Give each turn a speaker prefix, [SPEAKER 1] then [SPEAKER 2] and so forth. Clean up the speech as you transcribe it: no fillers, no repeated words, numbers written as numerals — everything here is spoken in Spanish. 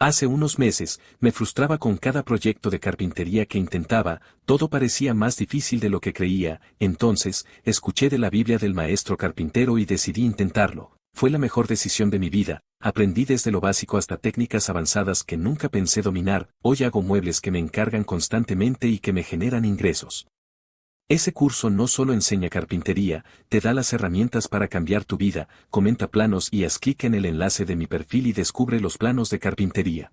[SPEAKER 1] Hace unos meses, me frustraba con cada proyecto de carpintería que intentaba, todo parecía más difícil de lo que creía. Entonces, escuché de la Biblia del maestro carpintero y decidí intentarlo. Fue la mejor decisión de mi vida, aprendí desde lo básico hasta técnicas avanzadas que nunca pensé dominar. Hoy hago muebles que me encargan constantemente y que me generan ingresos. Ese curso no solo enseña carpintería, te da las herramientas para cambiar tu vida. Comenta planos y haz clic en el enlace de mi perfil y descubre los planos de carpintería.